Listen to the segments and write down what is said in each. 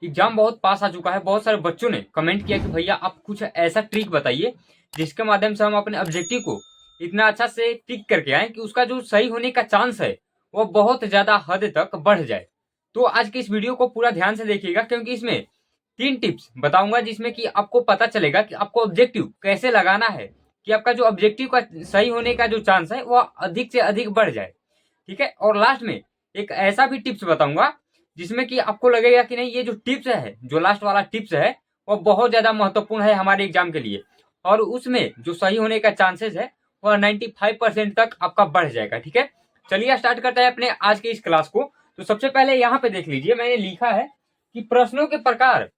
Exam बहुत पास आ चुका है। बहुत सारे बच्चों ने कमेंट किया कि भैया आप कुछ ऐसा ट्रिक बताइए जिसके माध्यम से हम अपने ऑब्जेक्टिव को इतना अच्छा से टिक करके आए कि उसका जो सही होने का चांस है वो बहुत ज्यादा हद तक बढ़ जाए। तो आज की इस वीडियो को पूरा ध्यान से देखिएगा, क्योंकि इसमें 3 टिप्स बताऊंगा जिसमें कि आपको पता चलेगा कि आपको ऑब्जेक्टिव कैसे लगाना है कि आपका जो ऑब्जेक्टिव का सही होने का जो चांस है वो अधिक से अधिक बढ़ जाए। ठीक है। और लास्ट में एक ऐसा भी टिप्स बताऊंगा जिसमें कि आपको लगेगा कि नहीं, ये जो टिप्स है, जो लास्ट वाला टिप्स है वो बहुत ज्यादा महत्वपूर्ण है हमारे एग्जाम के लिए, और उसमें जो सही होने का चांसेस है वह 95% तक आपका बढ़ जाएगा। ठीक है। चलिए स्टार्ट करते हैं अपने आज के इस क्लास को। तो सबसे पहले यहाँ पे देख लीजिए, मैंने लिखा है कि प्रश्नों के प्रकार,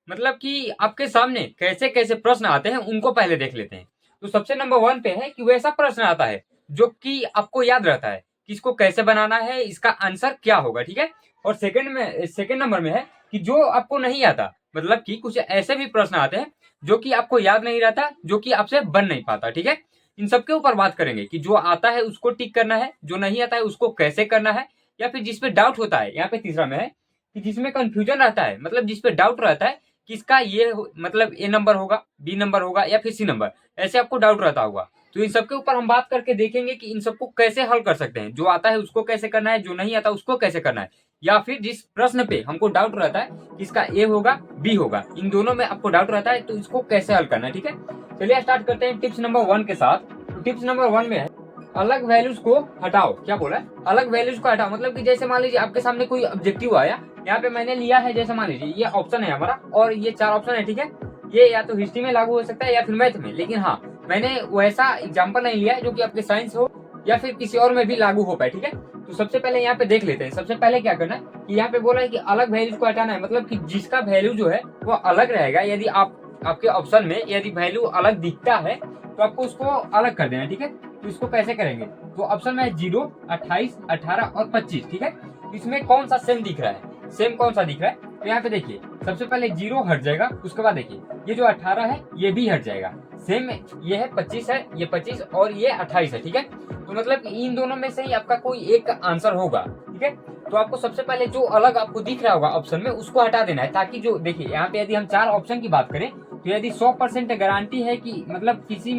मतलब कि आपके सामने कैसे कैसे प्रश्न आते हैं उनको पहले देख लेते हैं। तो सबसे नंबर 1 पे है कि वैसा प्रश्न आता है जो कि आपको याद रहता है कि इसको कैसे बनाना है, इसका आंसर क्या होगा। ठीक है। और सेकंड नंबर में है कि जो आपको नहीं आता, मतलब कि कुछ ऐसे भी प्रश्न आते हैं जो कि आपको याद नहीं रहता, जो कि आपसे बन नहीं पाता। ठीक है। इन सबके ऊपर बात करेंगे कि जो आता है उसको टिक करना है, जो नहीं आता है उसको कैसे करना है, या फिर जिसपे डाउट होता है। यहाँ पे तीसरा में है कि जिसमें कंफ्यूजन रहता है, मतलब जिसपे डाउट रहता है किसका ये मतलब ए नंबर होगा, बी नंबर होगा या फिर सी नंबर, ऐसे आपको डाउट रहता होगा। तो इन सबके ऊपर हम बात करके देखेंगे कि इन सबको कैसे हल कर सकते हैं। जो आता है उसको कैसे करना है, जो नहीं आता उसको कैसे करना है, या फिर जिस प्रश्न पे हमको डाउट रहता है कि इसका ए होगा बी होगा, इन दोनों में आपको डाउट रहता है तो इसको कैसे हल करना है। ठीक है। चलिए स्टार्ट करते हैं टिप्स नंबर 1 के साथ। तो टिप्स नंबर 1 में है अलग वैल्यूज को हटाओ। क्या बोला है? अलग वैल्यूज को हटाओ। मतलब कि जैसे मान लीजिए आपके सामने कोई ऑब्जेक्टिव आया, यहाँ पे मैंने लिया है, जैसे मान लीजिए ये ऑप्शन है हमारा और ये 4 ऑप्शन है। ठीक है। ये या तो हिस्ट्री में लागू हो सकता है या फिर मैथ में, लेकिन हाँ मैंने वैसा एग्जाम्पल नहीं लिया है जो कि आपके साइंस हो या फिर किसी और में भी लागू हो पाए। ठीक है। तो सबसे पहले यहाँ पे देख लेते हैं। सबसे पहले क्या करना है कि यहाँ पे बोला है कि अलग वैल्यूज को हटाना है, मतलब कि जिसका वैल्यू जो है वो अलग रहेगा। यदि आपके ऑप्शन में यदि वैल्यू अलग दिखता है तो आपको उसको अलग कर देना है। ठीक है। तो इसको कैसे करेंगे? तो ऑप्शन में है 0, 28, 18 और 25। ठीक है। इसमें कौन सा सेम दिख रहा है, सेम कौन सा दिख रहा है? तो यहाँ पे देखिए सबसे पहले 0 हट जाएगा, उसके बाद देखिए ये जो 18 है ये भी हट जाएगा। सेम ये है 25 है, ये 25 और ये 28 है। ठीक है। तो मतलब इन दोनों में से ही आपका कोई एक आंसर होगा। ठीक है। तो आपको सबसे पहले जो अलग आपको दिख रहा होगा ऑप्शन में उसको हटा देना है, ताकि जो देखिए यहाँ पे यदि हम 4 ऑप्शन की बात करें तो यदि 100% गारंटी है कि मतलब किसी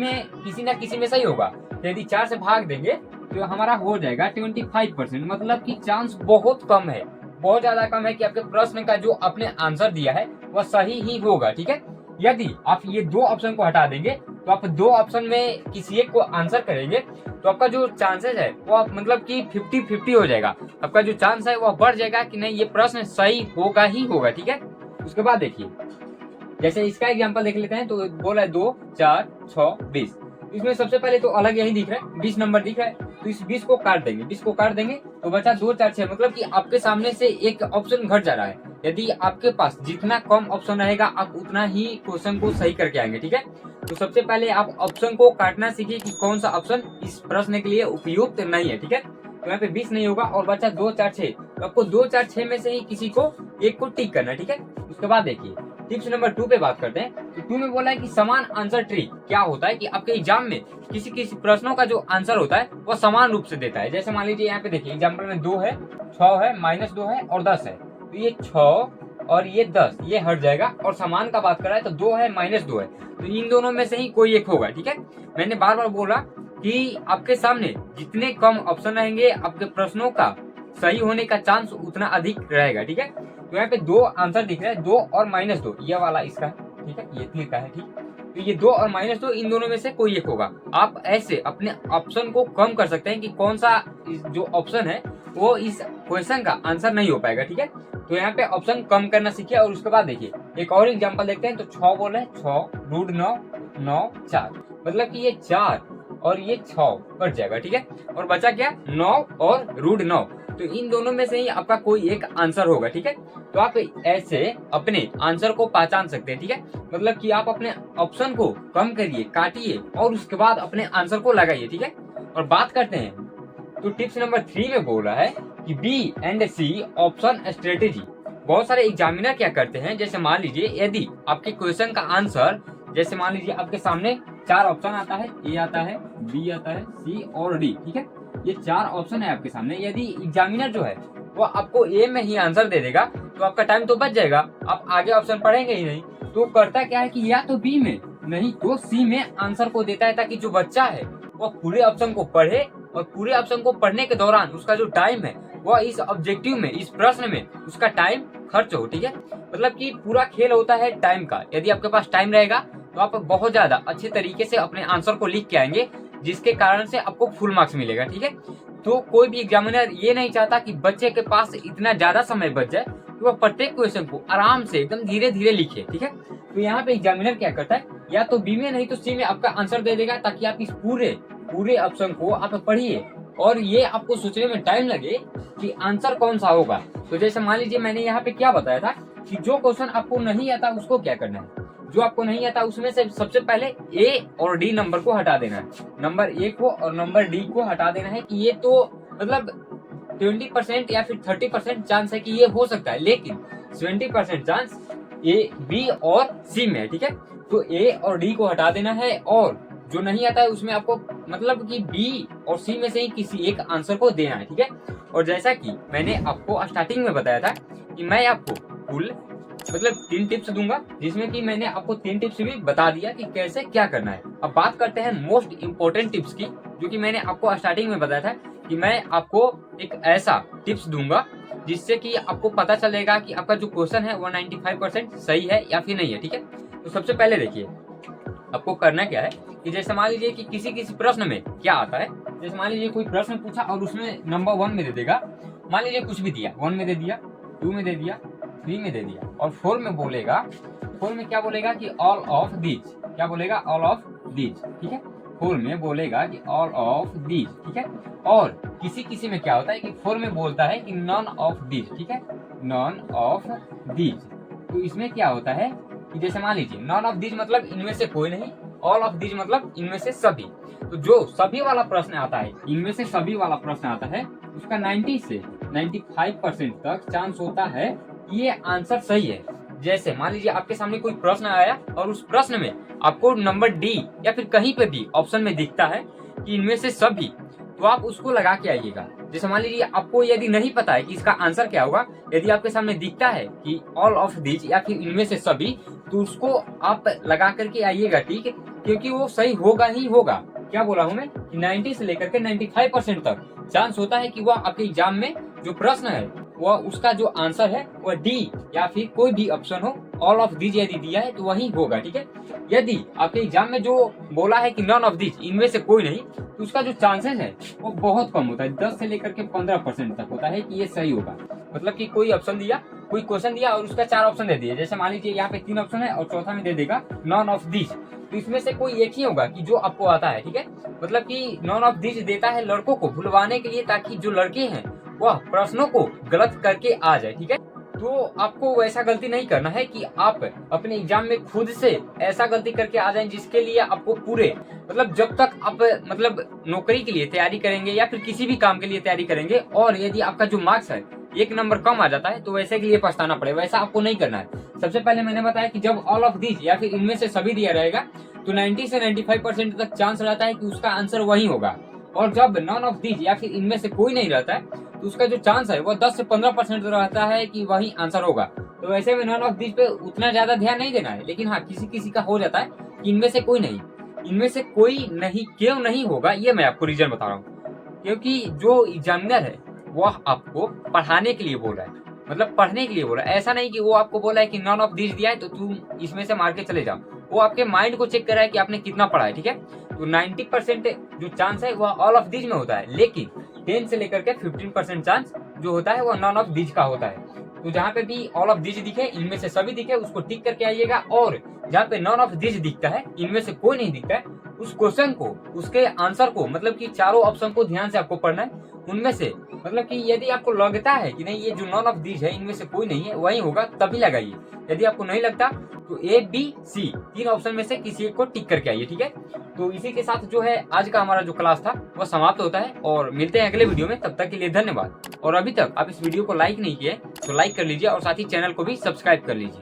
ना किसी में सही होगा, तो यदि 4 से भाग देंगे तो हमारा हो जाएगा 25%। मतलब कि चांस बहुत कम है, बहुत ज्यादा कम है कि आपके प्रश्न का जो आपने आंसर दिया है वह सही ही होगा। ठीक है। यदि आप ये 2 ऑप्शन को हटा देंगे तो आप 2 ऑप्शन में किसी एक को आंसर करेंगे तो आपका जो चांसेस है वो मतलब कि 50-50 हो जाएगा। आपका जो चांस है वह बढ़ जाएगा कि नहीं ये प्रश्न सही होगा ही होगा। ठीक है। उसके बाद देखिए जैसे इसका एग्जांपल देख लेते हैं। तो बोला है 2, 4, 6, 20। इसमें सबसे पहले तो अलग यही दिख रहा है, 20 नंबर दिख रहा है। तो इस 20 को काट देंगे, 20 को काट देंगे तो बचा 2, 4, 6। मतलब कि आपके सामने से एक ऑप्शन घट जा रहा है। यदि आपके पास जितना कम ऑप्शन रहेगा आप उतना ही क्वेश्चन को सही करके आएंगे। ठीक है। तो सबसे पहले आप ऑप्शन को काटना सीखिए कि कौन सा ऑप्शन इस प्रश्न के लिए उपयुक्त नहीं है। ठीक है। तो यहाँ पे 20 नहीं होगा और बचा 2, 4, 6। तो आपको 2, 4, 6 में से ही किसी को एक को टिक करना है। ठीक है। उसके बाद देखिए टिप्स नंबर 2 पे बात करते हैं। तो 2 में बोला है कि समान आंसर ट्री। क्या होता है कि आपके एग्जाम में किसी किसी प्रश्नों का जो आंसर होता है वो समान रूप से देता है। जैसे मान लीजिए यहाँ पे देखिए एग्जाम्पल में 2 है, 6 है, -2 है और 10 है। तो ये 6 और ये 10 ये हट जाएगा, और समान का बात कर रहा है तो 2 है, -2 है। तो इन दोनों में से ही कोई एक होगा। ठीक है। मैंने बार बार बोला कि आपके सामने जितने कम ऑप्शन रहेंगे आपके प्रश्नों का सही होने का चांस उतना अधिक रहेगा। ठीक है। तो यहाँ पे 2 आंसर दिख रहा है, 2 और -2, ये वाला इसका है। ठीक है। ये तीर का है। ठीक। तो ये 2 और -2 इन दोनों में से कोई एक होगा। आप ऐसे अपने ऑप्शन को कम कर सकते हैं कि कौन सा जो ऑप्शन है वो इस क्वेश्चन का आंसर नहीं हो पाएगा। ठीक है। तो यहाँ पे ऑप्शन कम करना सीखिए। और उसके बाद देखिए एक और एग्जाम्पल देखते हैं। तो 6 बोले, 6 √9, 9, 4। मतलब कि ये 4 और ये 6 कट जाएगा। ठीक है। और बचा क्या? 9 और √9। तो इन दोनों में से ही आपका कोई एक आंसर होगा। ठीक है। तो आप ऐसे अपने आंसर को पहचान सकते हैं। ठीक है। मतलब कि आप अपने ऑप्शन को कम करिए, काटिए और उसके बाद अपने आंसर को लगाइए। ठीक है। और बात करते हैं तो टिप्स नंबर 3 में बोल रहा है कि B and C option strategy. बहुत सारे एग्जामिनर क्या करते हैं, जैसे मान लीजिए यदि आपके क्वेश्चन का आंसर, जैसे मान लीजिए आपके सामने 4 ऑप्शन आता है, ए आता है, बी आता है, सी और डी। ठीक है। ये 4 ऑप्शन है आपके सामने। यदि एग्जामिनर जो है वो आपको ए में ही आंसर दे देगा तो आपका टाइम तो बच जाएगा, आप आगे ऑप्शन पढ़ेंगे ही नहीं। तो करता क्या है कि या तो बी में नहीं तो सी में आंसर को देता है, ताकि जो बच्चा है वो पूरे ऑप्शन को पढ़े और पूरे ऑप्शन को पढ़ने के दौरान उसका जो टाइम है वो इस ऑब्जेक्टिव में, इस प्रश्न में उसका टाइम खर्च हो। ठीक है, मतलब कि पूरा खेल होता है टाइम का। यदि आपके पास टाइम रहेगा तो आप बहुत ज्यादा अच्छे तरीके से अपने आंसर को लिख के आएंगे, जिसके कारण से आपको फुल मार्क्स मिलेगा। ठीक है, तो कोई भी एग्जामिनर ये नहीं चाहता कि बच्चे के पास इतना ज्यादा समय बच जाए कि वो प्रत्येक क्वेश्चन को आराम से एकदम धीरे धीरे लिखे। ठीक है, तो यहाँ पे एग्जामिनर क्या करता है, या तो बी में नहीं तो सी में आपका आंसर दे देगा, ताकि आप इस पूरे ऑप्शन को आप पढ़िए और ये आपको सोचने में टाइम लगे कि आंसर कौन सा होगा। तो जैसे मान लीजिए मैंने यहाँ पे क्या बताया था कि जो क्वेश्चन आपको नहीं आता उसको क्या करना है, जो आपको नहीं आता उसमें से सबसे पहले ए और डी नंबर को हटा देना है, नंबर ए को और नंबर डी को हटा देना है कि ये तो मतलब 20% या फिर 30% चांस है कि ये हो सकता है, लेकिन 70% चांस ए बी और सी में है। ठीक है, तो ए और डी को हटा देना है और जो नहीं आता है उसमें आपको मतलब कि बी और सी में से ही किसी एक आंसर को देना है। ठीक है, और जैसा कि मैंने आपको स्टार्टिंग में बताया था कि मैं आपको कुल मतलब 3 टिप्स दूंगा, जिसमें कि मैंने आपको 3 टिप्स भी बता दिया कि कैसे क्या करना है। अब बात करते हैं मोस्ट इम्पोर्टेंट टिप्स की, जो कि मैंने आपको स्टार्टिंग में बताया था कि मैं आपको एक ऐसा टिप्स दूंगा जिससे कि आपको पता चलेगा कि आपका जो क्वेश्चन है वो 95% सही है या फिर नहीं है। ठीक है, तो सबसे पहले देखिए आपको करना क्या है कि जैसे मान लीजिए कि किसी प्रश्न में क्या आता है, जैसे मान लीजिए कोई प्रश्न पूछा और उसमें नंबर 1 में दे देगा, मान लीजिए कुछ भी दिया, 1 में दे दिया, 2 में दे दिया, 3 में दे दिया और 4 में बोलेगा, 4 में क्या बोलेगा कि ऑल ऑफ दीज, क्या बोलेगा ऑल ऑफ दीज। ठीक है, 4 में बोलेगा कि ऑल ऑफ दीज। ठीक है, और किसी में क्या होता है कि 4 में बोलता है कि नॉन ऑफ दीज। ठीक है, नॉन ऑफ दीज, तो इसमें क्या होता है कि जैसे मान लीजिए नॉन ऑफ दीज मतलब इनमें से कोई नहीं, ऑल ऑफ दीज मतलब इनमें से सभी। तो जो सभी वाला प्रश्न आता है, इनमें से सभी वाला प्रश्न आता है, उसका 90 से 95% तक चांस होता है कि ये आंसर सही है। जैसे मान लीजिए आपके सामने कोई प्रश्न आया और उस प्रश्न में आपको नंबर डी या फिर कहीं पे भी ऑप्शन में दिखता है कि इनमें से सभी, तो आप उसको लगा के आइएगा। जैसे मान लीजिए आपको यदि नहीं पता है कि इसका आंसर क्या होगा, यदि आपके सामने दिखता है कि ऑल ऑफ दीज या फिर इनमें से सभी, तो उसको आप लगा करके आइएगा। ठीक है, क्योंकि वो सही होगा ही होगा। क्या बोला हूं मैं कि 90 से लेकर के 95% तक चांस होता है कि वह आपके एग्जाम में जो प्रश्न है वह उसका जो आंसर है वह डी या फिर कोई भी ऑप्शन हो, ऑल ऑफ दीज यदि दिया है तो वही होगा। ठीक है, यदि आपके एग्जाम में जो बोला है कि नॉन ऑफ दीज, इनमें से कोई नहीं, तो उसका जो चांसेस है वो बहुत कम होता है, 10 से लेकर के 15% तक होता है कि ये सही होगा। मतलब कि कोई ऑप्शन दिया, कोई क्वेश्चन दिया और उसका 4 ऑप्शन दे दिए, जैसे मान लीजिए यहाँ पे 3 ऑप्शन है और चौथा में दे देगा नॉन ऑफ दीज, तो इसमें से कोई एक ही होगा कि जो आपको आता है। ठीक है, मतलब कि नॉन ऑफ दीज देता है लड़कों को भुलवाने के लिए, ताकि जो लड़के हैं वह प्रश्नों को गलत करके आ जाए। ठीक है, तो आपको वैसा गलती नहीं करना है कि आप अपने एग्जाम में खुद से ऐसा गलती करके आ जाएं जिसके लिए आपको पूरे मतलब जब तक आप मतलब नौकरी के लिए तैयारी करेंगे या फिर किसी भी काम के लिए तैयारी करेंगे और यदि आपका जो मार्क्स है 1 नंबर कम आ जाता है तो वैसे के लिए पछताना पड़े, वैसा आपको नहीं करना है। सबसे पहले मैंने बताया कि जब ऑल ऑफ दीज या फिर इनमें से सभी दिया रहेगा तो 90 से 95% तक चांस रहता है कि उसका आंसर वही होगा, और जब नॉन ऑफ दीज या फिर इनमें से कोई नहीं रहता है तो उसका जो चांस है वो 10 से 15% रहता है कि वही आंसर होगा। तो वैसे में नॉन ऑफ दीज पे उतना ज्यादा ध्यान नहीं देना है, लेकिन हाँ किसी का हो जाता है कि इनमें से कोई नहीं, इनमें से कोई नहीं क्यों नहीं होगा ये मैं आपको रीजन बता रहा हूँ। क्योंकि जो एग्जामिनर है वह आपको पढ़ाने के लिए बोल रहा है, मतलब पढ़ने के लिए बोल रहा है। ऐसा नहीं कि वो आपको बोला है कि नॉन ऑफ दीज दिया है तो तुम इसमें से मार के चले जाओ, वो आपके माइंड को चेक कर रहा है कि आपने कितना पढ़ा है। ठीक है, तो 90% जो चांस है वह ऑल ऑफ दीज में होता है, लेकिन 10 से लेकर के 15% चांस जो होता है वह नॉन ऑफ दीज का होता है। तो जहाँ पे भी ऑल ऑफ दीज दिखे, इनमें से सभी दिखे, उसको टिक करके आइएगा, और जहाँ पे नॉन ऑफ दीज दिखता है, इनमें से कोई नहीं दिखता है, उस क्वेश्चन को, उसके आंसर को, मतलब कि चारों ऑप्शन को ध्यान से आपको पढ़ना है। उनमें से मतलब कि यदि आपको लगता है कि नहीं ये जो नॉन ऑफ दीज है इनमें से कोई नहीं है वही होगा, तभी लगाइए। यदि आपको नहीं लगता तो ए बी सी 3 ऑप्शन में से किसी एक को टिक करके आइए। ठीक है, तो इसी के साथ जो है आज का हमारा जो क्लास था वह समाप्त होता है, और मिलते हैं अगले वीडियो में। तब तक के लिए धन्यवाद। और अभी तक आप इस वीडियो को लाइक नहीं किए तो लाइक कर लीजिए और साथ ही चैनल को भी सब्सक्राइब कर लीजिए।